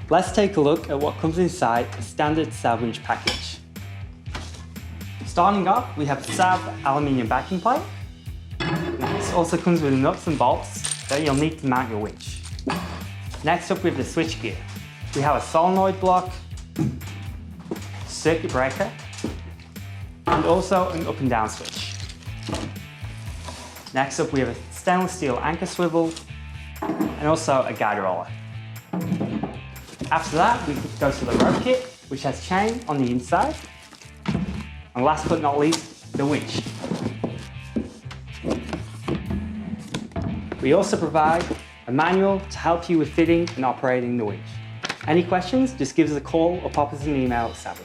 Let's take a look at what comes inside a standard SAV winch package. Starting off, we have a SAV aluminium backing plate. This also comes with nuts and bolts that you'll need to mount your winch. Next up, we have the switch gear. We have a solenoid block, circuit breaker, and also an up and down switch. Next up, we have a stainless steel anchor swivel and also a guide roller. After that, we go to the rope kit, which has chain on the inside. And last but not least, the winch. We also provide a manual to help you with fitting and operating the winch. Any questions, just give us a call or pop us an email at 7.